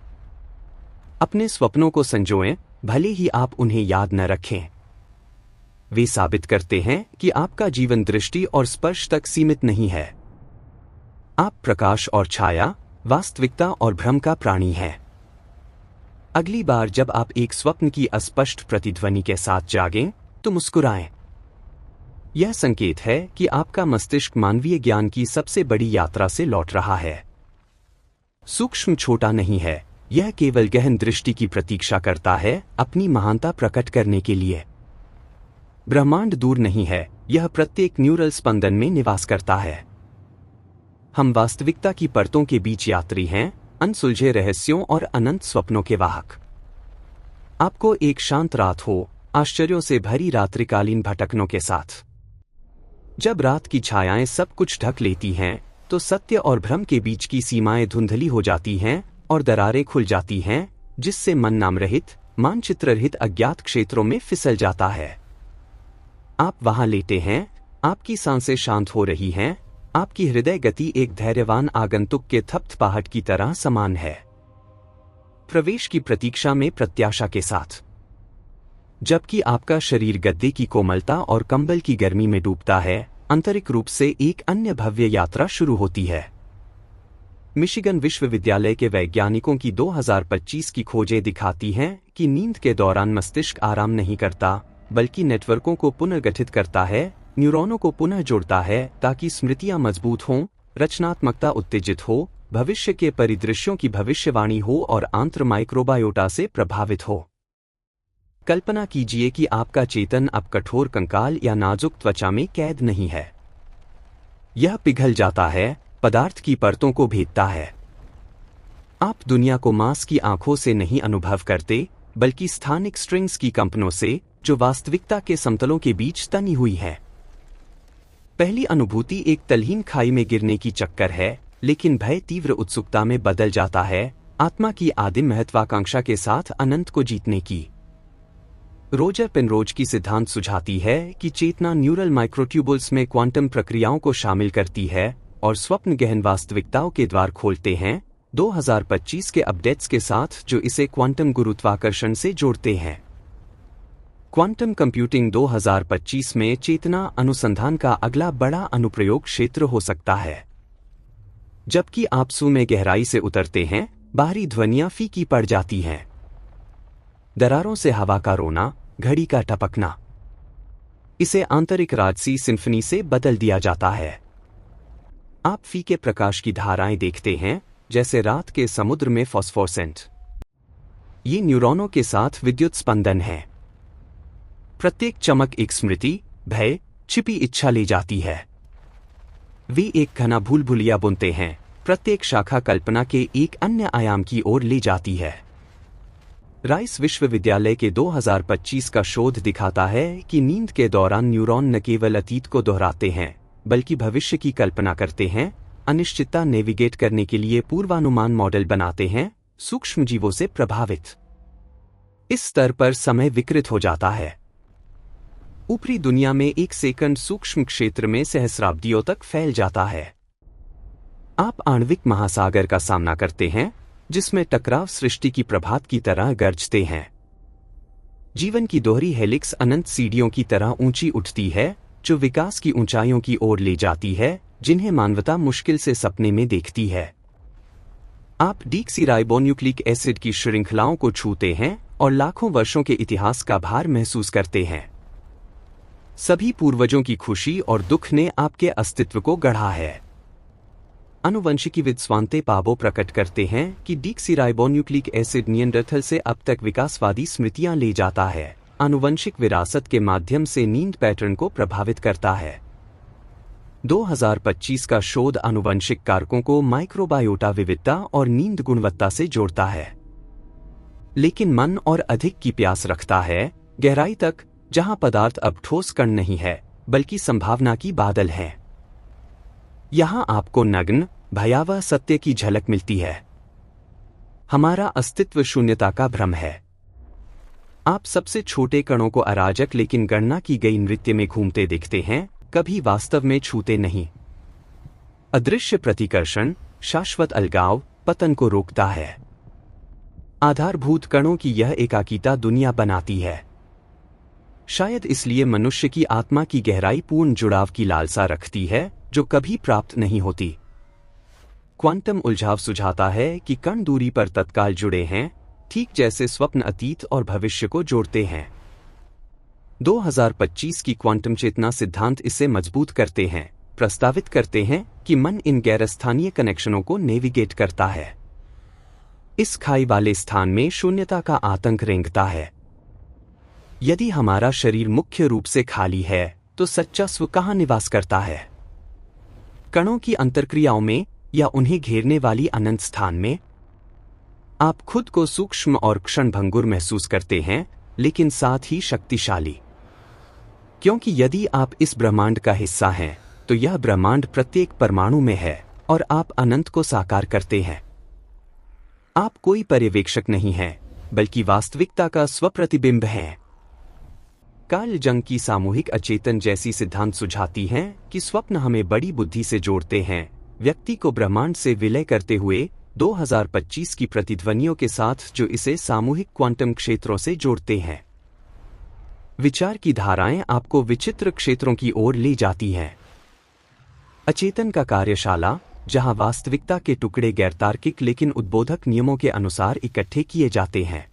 अपने स्वप्नों को संजोएं, भले ही आप उन्हें याद न रखें। वे साबित करते हैं कि आपका जीवन दृष्टि और स्पर्श तक सीमित नहीं है। आप प्रकाश और छाया, वास्तविकता और भ्रम का प्राणी हैं। अगली बार जब आप एक स्वप्न की अस्पष्ट प्रतिध्वनि के साथ जागें, तो मुस्कुराएं। यह संकेत है कि आपका मस्तिष्क मानवीय ज्ञान की सबसे बड़ी यात्रा से लौट रहा है। सूक्ष्म छोटा नहीं है, यह केवल गहन दृष्टि की प्रतीक्षा करता है, अपनी महानता प्रकट करने के लिए। ब्रह्मांड दूर नहीं है, यह प्रत्येक न्यूरल स्पंदन में निवास करता है। हम वास्तविकता की परतों के बीच यात्री हैं, अनसुलझे रहस्यों और अनंत स्वप्नों के वाहक। आपको एक शांत रात हो, आश्चर्यों से भरी रात्रिकालीन भटकनों के साथ। जब रात की छायाएं सब कुछ ढक लेती हैं, तो सत्य और भ्रम के बीच की सीमाएं धुंधली हो जाती हैं और दरारें खुल जाती हैं, जिससे मन नाम रहित, मानचित्र रहित अज्ञात क्षेत्रों में फिसल जाता है। आप वहां लेटे हैं, आपकी सांसें शांत हो रही हैं, आपकी हृदय गति एक धैर्यवान आगंतुक के थपथपाहट की तरह समान है। प्रवेश की प्रतीक्षा में प्रत्याशा के साथ। जबकि आपका शरीर गद्दे की कोमलता और कंबल की गर्मी में डूबता है, आंतरिक रूप से एक अन्य भव्य यात्रा शुरू होती है। मिशिगन विश्वविद्यालय के वैज्ञानिकों की 2025 की खोजें दिखाती हैं कि नींद के दौरान मस्तिष्क आराम नहीं करता, बल्कि नेटवर्कों को पुनर्गठित करता है, न्यूरॉनों को पुनः जोड़ता है ताकि स्मृतियां मजबूत हों, रचनात्मकता उत्तेजित हो, भविष्य के परिदृश्यों की भविष्यवाणी हो और आंत्र माइक्रोबायोटा से प्रभावित हो। कल्पना कीजिए कि आपका चेतन अब कठोर कंकाल या नाजुक त्वचा में कैद नहीं है। यह पिघल जाता है, पदार्थ की परतों को भेदता है। आप दुनिया को मांस की आंखों से नहीं अनुभव करते, बल्कि स्थानिक स्ट्रिंग्स की कंपनों से, जो वास्तविकता के समतलों के बीच तनी हुई है। पहली अनुभूति एक तलहीन खाई में गिरने की चक्कर है, लेकिन भय तीव्र उत्सुकता में बदल जाता है, आत्मा की आदिम महत्वाकांक्षा के साथ अनंत को जीतने की। रोजर पेनरोज की सिद्धांत सुझाती है कि चेतना न्यूरल माइक्रोट्यूबुल्स में क्वांटम प्रक्रियाओं को शामिल करती है और स्वप्न गहन वास्तविकताओं के द्वार खोलते हैं, 2025 के अपडेट्स के साथ जो इसे क्वांटम गुरुत्वाकर्षण से जोड़ते हैं। क्वांटम कंप्यूटिंग 2025 में चेतना अनुसंधान का अगला बड़ा अनुप्रयोग क्षेत्र हो सकता है। जबकि आप सू में गहराई से उतरते हैं, बाहरी ध्वनियां फीकी पड़ जाती हैं। दरारों से हवा का रोना, घड़ी का टपकना, इसे आंतरिक राजसी सिम्फनी से बदल दिया जाता है। आप फीके प्रकाश की धाराएं देखते हैं, जैसे रात के समुद्र में फॉस्फोरेसेंट। ये न्यूरॉनों के साथ विद्युत स्पंदन है। प्रत्येक चमक एक स्मृति, भय, छिपी इच्छा ले जाती है। वे एक घना भूलभुलिया बुनते हैं, प्रत्येक शाखा कल्पना के एक अन्य आयाम की ओर ले जाती है। राइस विश्वविद्यालय के 2025 का शोध दिखाता है कि नींद के दौरान न्यूरॉन न केवल अतीत को दोहराते हैं, बल्कि भविष्य की कल्पना करते हैं, अनिश्चितता नेविगेट करने के लिए पूर्वानुमान मॉडल बनाते हैं, सूक्ष्मजीवों से प्रभावित। इस स्तर पर समय विकृत हो जाता है। ऊपरी दुनिया में एक सेकंड सूक्ष्म क्षेत्र में सहस्राब्दियों तक फैल जाता है। आप आणविक महासागर का सामना करते हैं, जिसमें टकराव सृष्टि की प्रभात की तरह गरजते हैं। जीवन की दोहरी हेलिक्स अनंत सीढ़ियों की तरह ऊंची उठती है, जो विकास की ऊंचाइयों की ओर ले जाती है, जिन्हें मानवता मुश्किल से सपने में देखती है। आप डीऑक्सीराइबोन्यूक्लिक एसिड की श्रृंखलाओं को छूते हैं और लाखों वर्षों के इतिहास का भार महसूस करते हैं। सभी पूर्वजों की खुशी और दुख ने आपके अस्तित्व को गढ़ा है। आनुवंशिकीविद स्वांते पाबो प्रकट करते हैं कि डीऑक्सीराइबोन्यूक्लिक एसिड निएंडरथल से अब तक विकासवादी स्मृतियां ले जाता है, आनुवंशिक विरासत के माध्यम से नींद पैटर्न को प्रभावित करता है। 2025 का शोध आनुवंशिक कारकों को माइक्रोबायोटा विविधता और नींद गुणवत्ता से जोड़ता है। लेकिन मन और अधिक की प्यास रखता है, गहराई तक, जहां पदार्थ अब ठोस कण नहीं है, बल्कि संभावना की बादल है। यहां आपको नग्न, भयावह सत्य की झलक मिलती है। हमारा अस्तित्व शून्यता का भ्रम है। आप सबसे छोटे कणों को अराजक लेकिन गणना की गई नृत्य में घूमते देखते हैं, कभी वास्तव में छूते नहीं। अदृश्य प्रतिकर्षण, शाश्वत अलगाव, पतन को रोकता है। आधारभूत कणों की यह एकाकीता दुनिया बनाती है। शायद इसलिए मनुष्य की आत्मा की गहराई पूर्ण जुड़ाव की लालसा रखती है, जो कभी प्राप्त नहीं होती। क्वांटम उलझाव सुझाता है कि कण दूरी पर तत्काल जुड़े हैं, ठीक जैसे स्वप्न अतीत और भविष्य को जोड़ते हैं। 2025 की क्वांटम चेतना सिद्धांत इसे मजबूत करते हैं, प्रस्तावित करते हैं कि मन इन गैरस्थानीय कनेक्शनों को नेविगेट करता है। इस खाई वाले स्थान में शून्यता का आतंक रेंगता है। यदि हमारा शरीर मुख्य रूप से खाली है, तो सच्चा स्व कहाँ निवास करता है? कणों की अंतर्क्रियाओं में या उन्हें घेरने वाली अनंत स्थान में? आप खुद को सूक्ष्म और क्षणभंगुर महसूस करते हैं, लेकिन साथ ही शक्तिशाली। क्योंकि यदि आप इस ब्रह्मांड का हिस्सा हैं, तो यह ब्रह्मांड प्रत्येक परमाणु में है और आप अनंत को साकार करते हैं। आप कोई पर्यवेक्षक नहीं हैं, बल्कि वास्तविकता का स्वप्रतिबिंब हैं। कार्ल जंग की सामूहिक अचेतन जैसी सिद्धांत सुझाती हैं कि स्वप्न हमें बड़ी बुद्धि से जोड़ते हैं, व्यक्ति को ब्रह्मांड से विलय करते हुए 2025 की प्रतिध्वनियों के साथ, जो इसे सामूहिक क्वांटम क्षेत्रों से जोड़ते हैं। विचार की धाराएं आपको विचित्र क्षेत्रों की ओर ले जाती हैं। अचेतन का कार्यशाला, जहां वास्तविकता के टुकड़े गैरतार्किक लेकिन उद्बोधक नियमों के अनुसार इकट्ठे किए जाते हैं।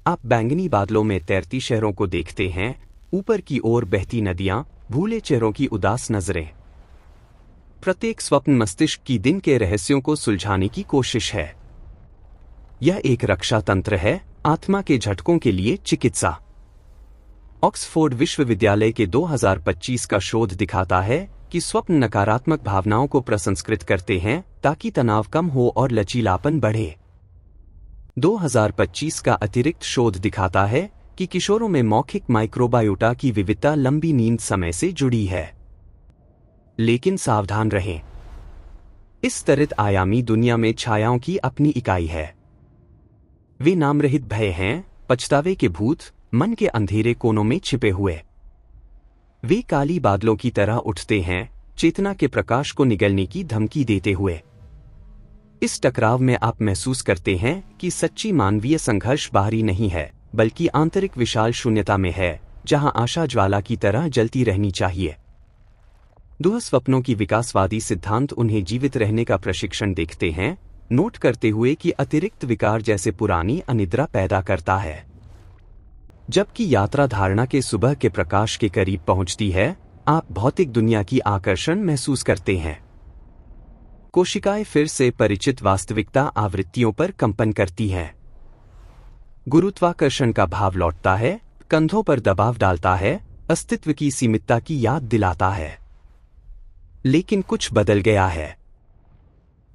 आप बैंगनी बादलों में तैरती शहरों को देखते हैं, ऊपर की ओर बहती नदियां, भूले चेहरों की उदास नजरें। प्रत्येक स्वप्न मस्तिष्क की दिन के रहस्यों को सुलझाने की कोशिश है। यह एक रक्षा तंत्र है, आत्मा के झटकों के लिए चिकित्सा। ऑक्सफोर्ड विश्वविद्यालय के 2025 का शोध दिखाता है कि स्वप्न नकारात्मक भावनाओं को प्रसंस्कृत करते हैं, ताकि तनाव कम हो और लचीलापन बढ़े। 2025 का अतिरिक्त शोध दिखाता है कि किशोरों में मौखिक माइक्रोबायोटा की विविधता लंबी नींद समय से जुड़ी है। लेकिन सावधान रहें, इस त्वरित आयामी दुनिया में छायाओं की अपनी इकाई है। वे नामरहित भय हैं, पछतावे के भूत, मन के अंधेरे कोनों में छिपे हुए। वे काली बादलों की तरह उठते हैं, चेतना के प्रकाश को निगलने की धमकी देते हुए। इस टकराव में आप महसूस करते हैं कि सच्ची मानवीय संघर्ष बाहरी नहीं है, बल्कि आंतरिक विशाल शून्यता में है, जहां आशा ज्वाला की तरह जलती रहनी चाहिए। दुःस्वप्नों की विकासवादी सिद्धांत उन्हें जीवित रहने का प्रशिक्षण देखते हैं, नोट करते हुए कि अतिरिक्त विकार जैसे पुरानी अनिद्रा पैदा करता है। जबकि यात्रा धारणा के सुबह के प्रकाश के करीब पहुंचती है, आप भौतिक दुनिया की आकर्षण महसूस करते हैं। कोशिकाएं फिर से परिचित वास्तविकता आवृत्तियों पर कंपन करती हैं। गुरुत्वाकर्षण का भाव लौटता है, कंधों पर दबाव डालता है, अस्तित्व की सीमितता की याद दिलाता है। लेकिन कुछ बदल गया है।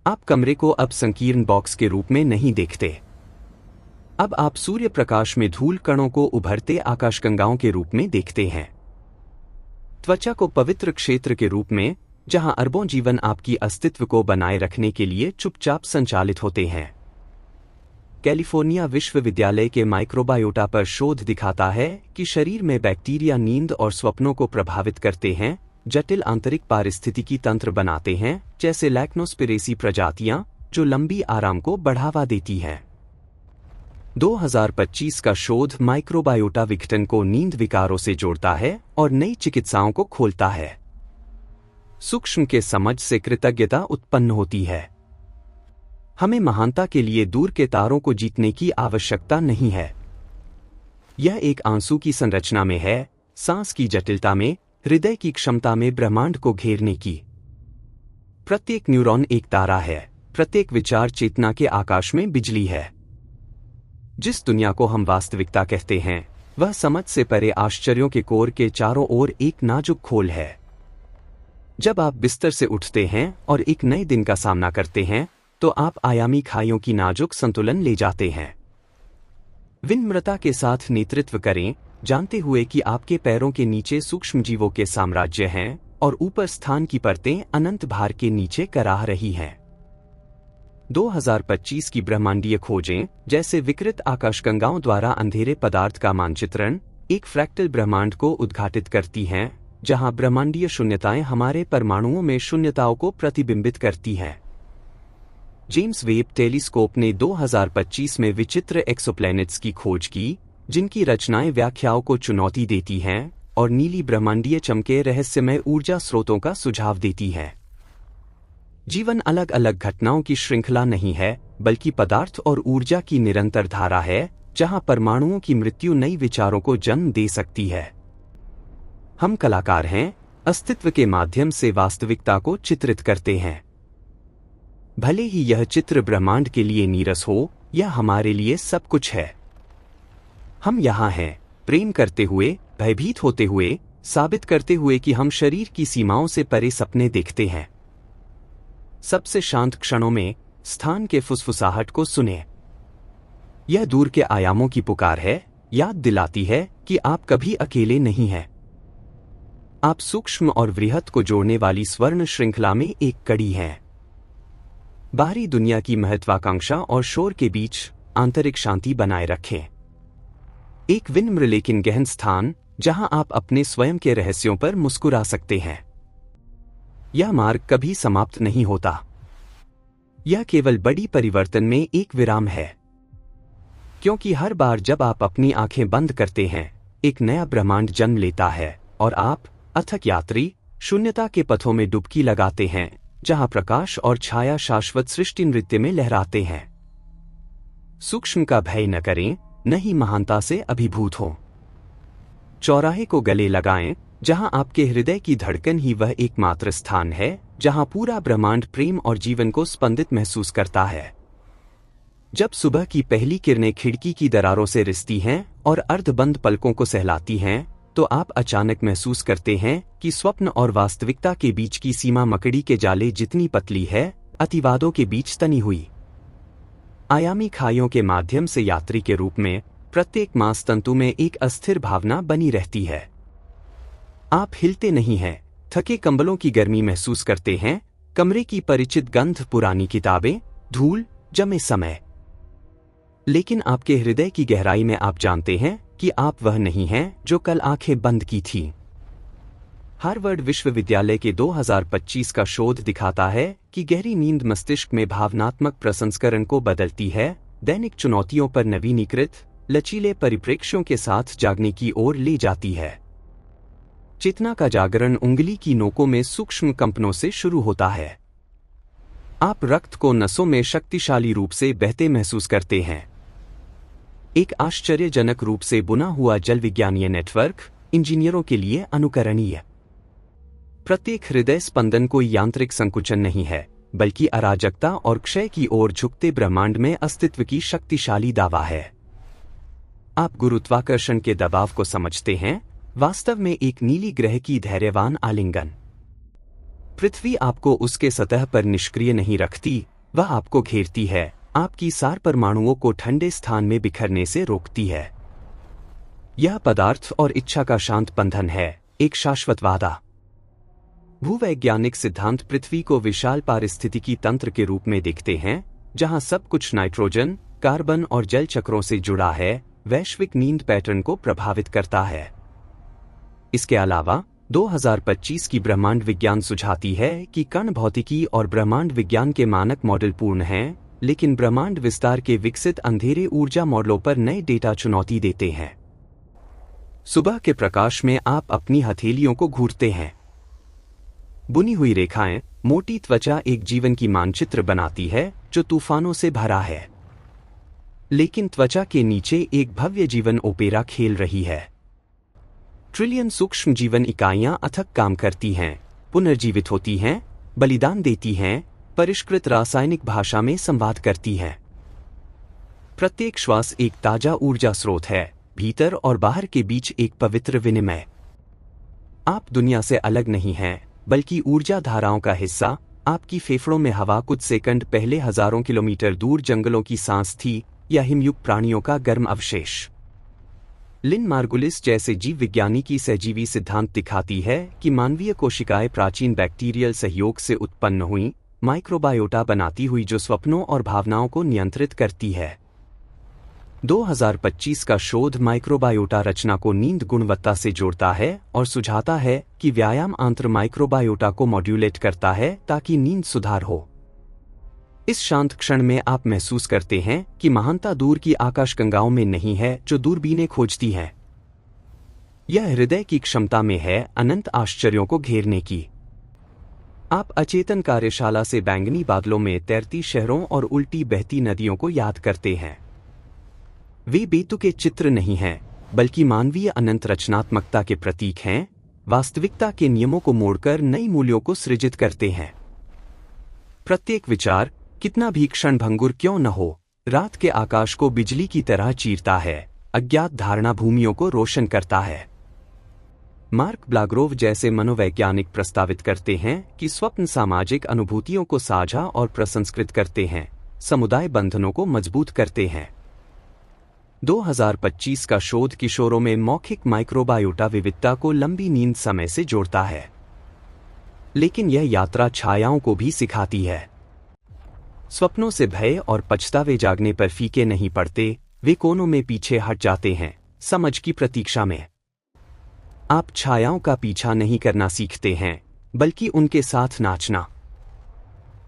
आप कमरे को अब संकीर्ण बॉक्स के रूप में नहीं देखते। अब आप सूर्य प्रकाश में धूल कणों को उभरते आकाशगंगाओं के रूप में देखते हैं। त्वचा को पवित्र क्षेत्र के रूप में, जहां अरबों जीवन आपकी अस्तित्व को बनाए रखने के लिए चुपचाप संचालित होते हैं। कैलिफोर्निया विश्वविद्यालय के माइक्रोबायोटा पर शोध दिखाता है कि शरीर में बैक्टीरिया नींद और स्वप्नों को प्रभावित करते हैं, जटिल आंतरिक पारिस्थितिकी तंत्र बनाते हैं, जैसे लैक्नोस्पिरेसी प्रजातियां, जो लंबी आराम को बढ़ावा देती हैं। 2025 का शोध माइक्रोबायोटा विघटन को नींद विकारों से जोड़ता है और नई चिकित्साओं को खोलता है। सूक्ष्म के समझ से कृतज्ञता उत्पन्न होती है। हमें महानता के लिए दूर के तारों को जीतने की आवश्यकता नहीं है। यह एक आंसू की संरचना में है, सांस की जटिलता में, हृदय की क्षमता में ब्रह्मांड को घेरने की। प्रत्येक न्यूरॉन एक तारा है, प्रत्येक विचार चेतना के आकाश में बिजली है। जिस दुनिया को हम वास्तविकता कहते हैं, वह समझ से परे आश्चर्यों के कोर के चारों ओर एक नाजुक खोल है। जब आप बिस्तर से उठते हैं और एक नए दिन का सामना करते हैं, तो आप आयामी खाइयों की नाजुक संतुलन ले जाते हैं। विनम्रता के साथ नेतृत्व करें, जानते हुए कि आपके पैरों के नीचे सूक्ष्म जीवों के साम्राज्य हैं और ऊपर स्थान की परतें अनंत भार के नीचे कराह रही हैं। 2025 की ब्रह्मांडीय खोजें, जैसे विकृत आकाशगंगाओं द्वारा अंधेरे पदार्थ का मानचित्रण, एक फ्रैक्टल ब्रह्मांड को उद्घाटित करती हैं, जहां ब्रह्मांडीय शून्यताएं हमारे परमाणुओं में शून्यताओं को प्रतिबिंबित करती हैं। जेम्स वेब टेलीस्कोप ने 2025 में विचित्र एक्सोप्लैनेट्स की खोज की, जिनकी रचनाएं व्याख्याओं को चुनौती देती हैं और नीली ब्रह्मांडीय चमके रहस्यमय ऊर्जा स्रोतों का सुझाव देती हैं। जीवन अलग अलग घटनाओं की श्रृंखला नहीं है, बल्कि पदार्थ और ऊर्जा की निरंतर धारा है, जहां परमाणुओं की मृत्यु नई विचारों को जन्म दे सकती है। हम कलाकार हैं, अस्तित्व के माध्यम से वास्तविकता को चित्रित करते हैं। भले ही यह चित्र ब्रह्मांड के लिए नीरस हो, यह हमारे लिए सब कुछ है। हम यहाँ हैं, प्रेम करते हुए, भयभीत होते हुए, साबित करते हुए कि हम शरीर की सीमाओं से परे सपने देखते हैं। सबसे शांत क्षणों में स्थान के फुसफुसाहट को सुने। यह दूर के आयामों की पुकार है, याद दिलाती है कि आप कभी अकेले नहीं हैं। आप सूक्ष्म और वृहत को जोड़ने वाली स्वर्ण श्रृंखला में एक कड़ी हैं। बाहरी दुनिया की महत्वाकांक्षा और शोर के बीच आंतरिक शांति बनाए रखें। एक विनम्र लेकिन गहन स्थान, जहां आप अपने स्वयं के रहस्यों पर मुस्कुरा सकते हैं। यह मार्ग कभी समाप्त नहीं होता। यह केवल बड़ी परिवर्तन में एक विराम है। क्योंकि हर बार जब आप अपनी आंखें बंद करते हैं, एक नया ब्रह्मांड जन्म लेता है और आप, अथक यात्री, शून्यता के पथों में डुबकी लगाते हैं, जहां प्रकाश और छाया शाश्वत सृष्टि नृत्य में लहराते हैं। सूक्ष्म का भय न करें, न ही महानता से अभिभूत हो। चौराहे को गले लगाएं, जहां आपके हृदय की धड़कन ही वह एकमात्र स्थान है, जहां पूरा ब्रह्मांड प्रेम और जीवन को स्पंदित महसूस करता है। जब सुबह की पहली किरणें खिड़की की दरारों से रिसती हैं और अर्धबंद पलकों को सहलाती हैं, तो आप अचानक महसूस करते हैं कि स्वप्न और वास्तविकता के बीच की सीमा मकड़ी के जाले जितनी पतली है, अतिवादों के बीच तनी हुई। आयामी खाइयों के माध्यम से यात्री के रूप में प्रत्येक मांस तंतु में एक अस्थिर भावना बनी रहती है। आप हिलते नहीं हैं, थके कंबलों की गर्मी महसूस करते हैं, कमरे की परिचित गंध, पुरानी किताबें, धूल, जमे समय। लेकिन आपके हृदय की गहराई में आप जानते हैं कि आप वह नहीं हैं जो कल आंखें बंद की थी। हार्वर्ड विश्वविद्यालय के 2025 का शोध दिखाता है कि गहरी नींद मस्तिष्क में भावनात्मक प्रसंस्करण को बदलती है, दैनिक चुनौतियों पर नवीनीकृत, लचीले परिप्रेक्ष्यों के साथ जागने की ओर ले जाती है। चेतना का जागरण उंगली की नोकों में सूक्ष्म कंपनों से शुरू होता है। आप रक्त को नसों में शक्तिशाली रूप से बहते महसूस करते हैं। एक आश्चर्यजनक रूप से बुना हुआ जल विज्ञानीय नेटवर्क इंजीनियरों के लिए अनुकरणीय। प्रत्येक हृदय स्पंदन कोई यांत्रिक संकुचन नहीं है, बल्कि अराजकता और क्षय की ओर झुकते ब्रह्मांड में अस्तित्व की शक्तिशाली दावा है। आप गुरुत्वाकर्षण के दबाव को समझते हैं, वास्तव में एक नीली ग्रह की धैर्यवान आलिंगन। पृथ्वी आपको उसके सतह पर निष्क्रिय नहीं रखती, वह आपको घेरती है, आपकी सार परमाणुओं को ठंडे स्थान में बिखरने से रोकती है। यह पदार्थ और इच्छा का शांत बंधन है, एक शाश्वत वादा। भूवैज्ञानिक सिद्धांत पृथ्वी को विशाल पारिस्थितिकी तंत्र के रूप में देखते हैं, जहां सब कुछ नाइट्रोजन, कार्बन और जल चक्रों से जुड़ा है, वैश्विक नींद पैटर्न को प्रभावित करता है। इसके अलावा 2025 की ब्रह्मांड विज्ञान सुझाती है कि कण भौतिकी और ब्रह्मांड विज्ञान के मानक मॉडल पूर्ण हैं, लेकिन ब्रह्मांड विस्तार के विकसित अंधेरे ऊर्जा मॉडलों पर नए डेटा चुनौती देते हैं। सुबह के प्रकाश में आप अपनी हथेलियों को घूरते हैं। बुनी हुई रेखाएं, मोटी त्वचा एक जीवन की मानचित्र बनाती है जो तूफानों से भरा है। लेकिन त्वचा के नीचे एक भव्य जीवन ओपेरा खेल रही है। ट्रिलियन सूक्ष्म जीवन इकाइयां अथक काम करती हैं, पुनर्जीवित होती हैं, बलिदान देती हैं, परिष्कृत रासायनिक भाषा में संवाद करती हैं। प्रत्येक श्वास एक ताजा ऊर्जा स्रोत है, भीतर और बाहर के बीच एक पवित्र विनिमय। आप दुनिया से अलग नहीं हैं, बल्कि ऊर्जा धाराओं का हिस्सा। आपकी फेफड़ों में हवा कुछ सेकंड पहले हजारों किलोमीटर दूर जंगलों की सांस थी, या हिमयुग प्राणियों का गर्म अवशेष। लिन मार्गुलिस जैसे जीव विज्ञानी की सहजीवी सिद्धांत दिखाती है कि मानवीय कोशिकाएं प्राचीन बैक्टीरियल सहयोग से उत्पन्न हुई, माइक्रोबायोटा बनाती हुई जो स्वप्नों और भावनाओं को नियंत्रित करती है। 2025 का शोध माइक्रोबायोटा रचना को नींद गुणवत्ता से जोड़ता है और सुझाता है कि व्यायाम आंत्र माइक्रोबायोटा को मॉड्यूलेट करता है ताकि नींद सुधार हो। इस शांत क्षण में आप महसूस करते हैं कि महानता दूर की आकाशगंगाओं में नहीं है जो दूरबीनें खोजती हैं। यह हृदय की क्षमता में है अनंत आश्चर्यों को घेरने की। आप अचेतन कार्यशाला से बैंगनी बादलों में तैरती शहरों और उल्टी बहती नदियों को याद करते हैं। वे बेतुके चित्र नहीं हैं, बल्कि मानवीय अनंत रचनात्मकता के प्रतीक हैं, वास्तविकता के नियमों को मोड़कर नई मूल्यों को सृजित करते हैं। प्रत्येक विचार, कितना भी क्षणभंगुर क्यों न हो, रात के आकाश को बिजली की तरह चीरता है, अज्ञात धारणा भूमियों को रोशन करता है। मार्क ब्लाग्रोव जैसे मनोवैज्ञानिक प्रस्तावित करते हैं कि स्वप्न सामाजिक अनुभूतियों को साझा और प्रसंस्कृत करते हैं, समुदाय बंधनों को मजबूत करते हैं। 2025 का शोध किशोरों में मौखिक माइक्रोबायोटा विविधता को लंबी नींद समय से जोड़ता है। लेकिन यह यात्रा छायाओं को भी सिखाती है। स्वप्नों से भय और पछतावे जागने पर फीके नहीं पड़ते, वे कोनों में पीछे हट जाते हैं, समझ की प्रतीक्षा में। आप छायाओं का पीछा नहीं करना सीखते हैं, बल्कि उनके साथ नाचना।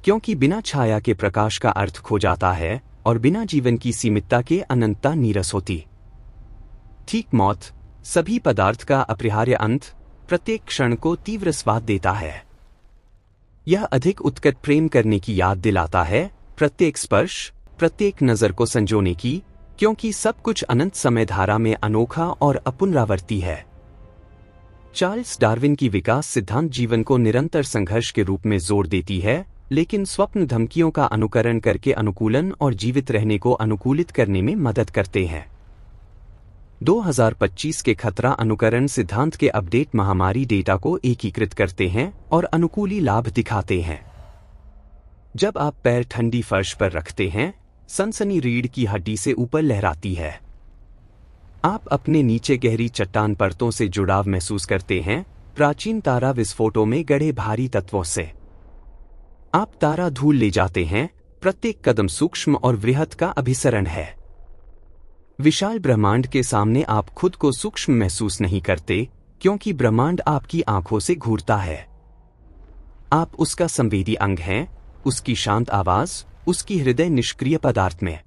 क्योंकि बिना छाया के प्रकाश का अर्थ खो जाता है और बिना जीवन की सीमितता के अनंतता नीरस होती। ठीक मौत, सभी पदार्थ का अपरिहार्य अंत, प्रत्येक क्षण को तीव्र स्वाद देता है। यह अधिक उत्कट प्रेम करने की याद दिलाता है, प्रत्येक स्पर्श, प्रत्येक नजर को संजोने की, क्योंकि सब कुछ अनंत समय धारा में अनोखा और अपुनरावर्ती है। चार्ल्स डार्विन की विकास सिद्धांत जीवन को निरंतर संघर्ष के रूप में जोर देती है, लेकिन स्वप्न धमकियों का अनुकरण करके अनुकूलन और जीवित रहने को अनुकूलित करने में मदद करते हैं। 2025 के खतरा अनुकरण सिद्धांत के अपडेट महामारी डेटा को एकीकृत करते हैं और अनुकूली लाभ दिखाते हैं। जब आप पैर ठंडी फर्श पर रखते हैं, सनसनी रीढ़ की हड्डी से ऊपर लहराती है। आप अपने नीचे गहरी चट्टान परतों से जुड़ाव महसूस करते हैं, प्राचीन तारा विस्फोटों में गढ़े भारी तत्वों से। आप तारा धूल ले जाते हैं, प्रत्येक कदम सूक्ष्म और वृहत का अभिसरण है। विशाल ब्रह्मांड के सामने आप खुद को सूक्ष्म महसूस नहीं करते, क्योंकि ब्रह्मांड आपकी आंखों से घूरता है। आप उसका संवेदी अंग हैं, उसकी शांत आवाज, उसकी हृदय निष्क्रिय पदार्थ में।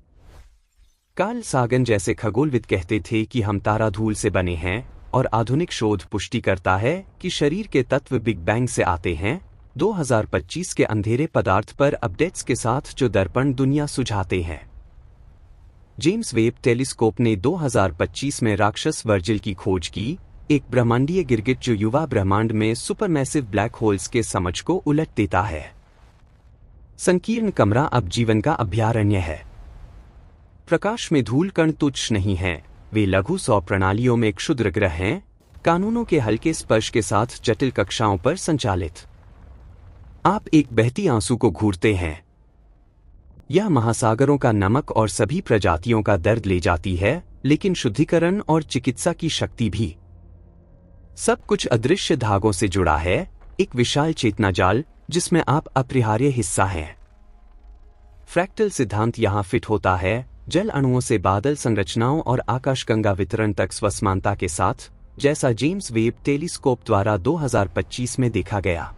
कार्ल सागन जैसे खगोलविद कहते थे कि हम तारा धूल से बने हैं, और आधुनिक शोध पुष्टि करता है कि शरीर के तत्व बिग बैंग से आते हैं। 2025 के अंधेरे पदार्थ पर अपडेट्स के साथ जो दर्पण दुनिया सुझाते हैं। जेम्स वेब टेलीस्कोप ने 2025 में राक्षस वर्जिल की खोज की, एक ब्रह्मांडीय गिरगिट जो युवा ब्रह्मांड में सुपरमैसिव ब्लैक होल्स के समझ को उलट देता है। संकीर्ण कमरा अब जीवन का अभयारण्य है। प्रकाश में धूल कण तुच्छ नहीं हैं, वे लघु सौर प्रणालियों में क्षुद्र ग्रह हैं, कानूनों के हल्के स्पर्श के साथ जटिल कक्षाओं पर संचालित। आप एक बहती आंसू को घूरते हैं। यह महासागरों का नमक और सभी प्रजातियों का दर्द ले जाती है, लेकिन शुद्धिकरण और चिकित्सा की शक्ति भी। सब कुछ अदृश्य धागों से जुड़ा है, एक विशाल चेतना जाल जिसमें आप अपरिहार्य हिस्सा हैं। फ्रैक्टल सिद्धांत यहां फिट होता है, जल अणुओं से बादल संरचनाओं और आकाशगंगा वितरण तक स्वसमानता के साथ, जैसा जेम्स वेब टेलीस्कोप द्वारा 2025 में देखा गया।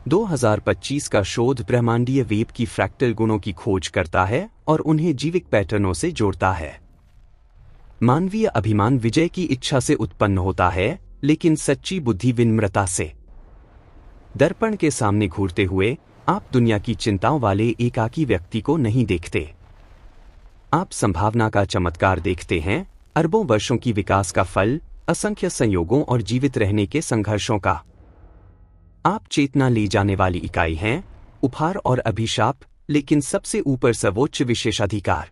2025 का शोध ब्रह्मांडीय वेब की फ्रैक्टल गुणों की खोज करता है और उन्हें जीवित पैटर्नों से जोड़ता है। मानवीय अभिमान विजय की इच्छा से उत्पन्न होता है, लेकिन सच्ची बुद्धि विनम्रता से। दर्पण के सामने घूरते हुए आप दुनिया की चिंताओं वाले एकाकी व्यक्ति को नहीं देखते। आप संभावना का चमत्कार देखते हैं, अरबों वर्षों की विकास का फल, असंख्य संयोगों और जीवित रहने के संघर्षों का। आप चेतना ले जाने वाली इकाई हैं, उपहार और अभिशाप, लेकिन सबसे ऊपर सर्वोच्च विशेषाधिकार।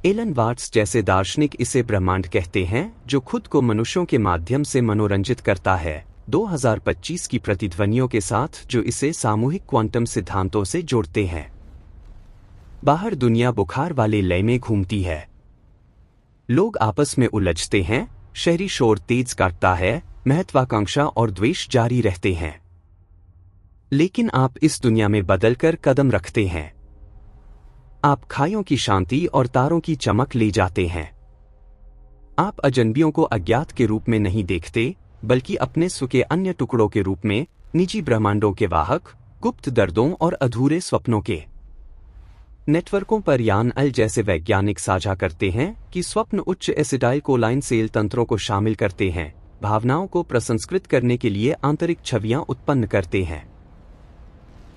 एलन वाट्स जैसे दार्शनिक इसे ब्रह्मांड कहते हैं, जो खुद को मनुष्यों के माध्यम से मनोरंजित करता है, 2025 की प्रतिध्वनियों के साथ जो इसे सामूहिक क्वांटम सिद्धांतों से जोड़ते हैं। बाहर दुनिया बुखार वाले लय में घूमती है। लोग आपस में उलझते हैं, शहरी शोर तेज काटता है, महत्वाकांक्षा और द्वेष जारी रहते हैं। लेकिन आप इस दुनिया में बदलकर कदम रखते हैं। आप खाइयों की शांति और तारों की चमक ले जाते हैं। आप अजनबियों को अज्ञात के रूप में नहीं देखते, बल्कि अपने स्व के अन्य टुकड़ों के रूप में, निजी ब्रह्मांडों के वाहक, गुप्त दर्दों और अधूरे स्वप्नों के। नेटवर्कों पर यान अल जैसे वैज्ञानिक साझा करते हैं कि स्वप्न उच्च एसिडाइल कोलाइन सेल तंत्रों को शामिल करते हैं, भावनाओं को प्रसंस्कृत करने के लिए आंतरिक छवियां उत्पन्न करते हैं।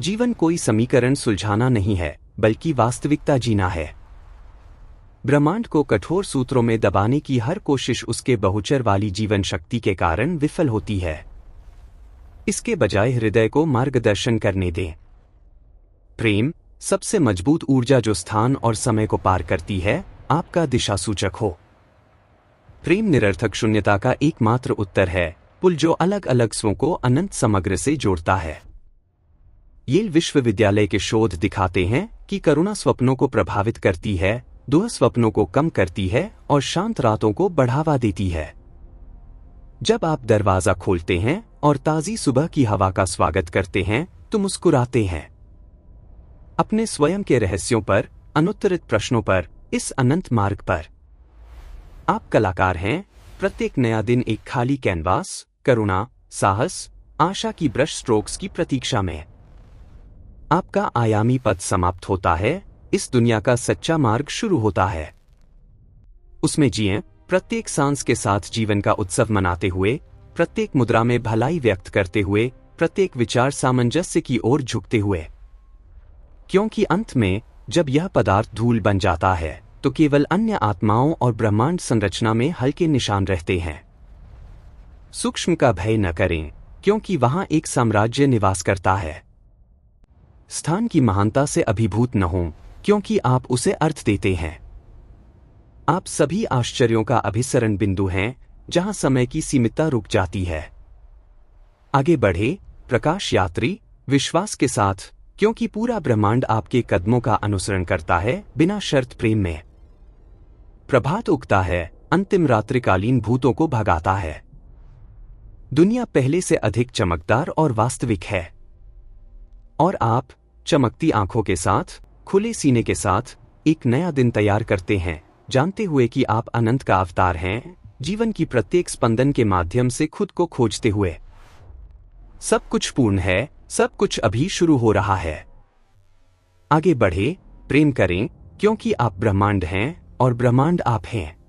जीवन कोई समीकरण सुलझाना नहीं है, बल्कि वास्तविकता जीना है। ब्रह्मांड को कठोर सूत्रों में दबाने की हर कोशिश उसके बहुचर वाली जीवन शक्ति के कारण विफल होती है। इसके बजाय हृदय को मार्गदर्शन करने दें। प्रेम, सबसे मजबूत ऊर्जा जो स्थान और समय को पार करती है, आपका दिशा सूचक हो। प्रेम निरर्थक शून्यता का एकमात्र उत्तर है, पुल जो अलग अलग स्वों को अनंत समग्र से जोड़ता है। येल विश्वविद्यालय के शोध दिखाते हैं कि करुणा स्वप्नों को प्रभावित करती है, दुह स्वप्नों को कम करती है और शांत रातों को बढ़ावा देती है। जब आप दरवाजा खोलते हैं और ताजी सुबह की हवा का स्वागत करते हैं, तो मुस्कुराते हैं। अपने स्वयं के रहस्यों पर, अनुत्तरित प्रश्नों पर, इस अनंत मार्ग पर। आप कलाकार हैं, प्रत्येक नया दिन एक खाली कैनवास, करुणा, साहस, आशा की ब्रश स्ट्रोक्स की प्रतीक्षा में। आपका आयामी पथ समाप्त होता है, इस दुनिया का सच्चा मार्ग शुरू होता है। उसमें जिएं, प्रत्येक सांस के साथ जीवन का उत्सव मनाते हुए, प्रत्येक मुद्रा में भलाई व्यक्त करते हुए, प्रत्येक विचार सामंजस्य की ओर झुकते हुए। क्योंकि अंत में, जब यह पदार्थ धूल बन जाता है, तो केवल अन्य आत्माओं और ब्रह्मांड संरचना में हल्के निशान रहते हैं। सूक्ष्म का भय न करें, क्योंकि वहां एक साम्राज्य निवास करता है। स्थान की महानता से अभिभूत न हों, क्योंकि आप उसे अर्थ देते हैं। आप सभी आश्चर्यों का अभिसरण बिंदु हैं, जहां समय की सीमितता रुक जाती है। आगे बढ़े, प्रकाश यात्री, विश्वास के साथ, क्योंकि पूरा ब्रह्मांड आपके कदमों का अनुसरण करता है, बिना शर्त प्रेम में। प्रभात उगता है, अंतिम रात्रिकालीन भूतों को भगाता है। दुनिया पहले से अधिक चमकदार और वास्तविक है। और आप, चमकती आंखों के साथ, खुले सीने के साथ, एक नया दिन तैयार करते हैं, जानते हुए कि आप अनंत का अवतार हैं, जीवन की प्रत्येक स्पंदन के माध्यम से खुद को खोजते हुए। सब कुछ पूर्ण है, सब कुछ अभी शुरू हो रहा है। आगे बढ़े, प्रेम करें, क्योंकि आप ब्रह्मांड हैं और ब्रह्मांड आप हैं।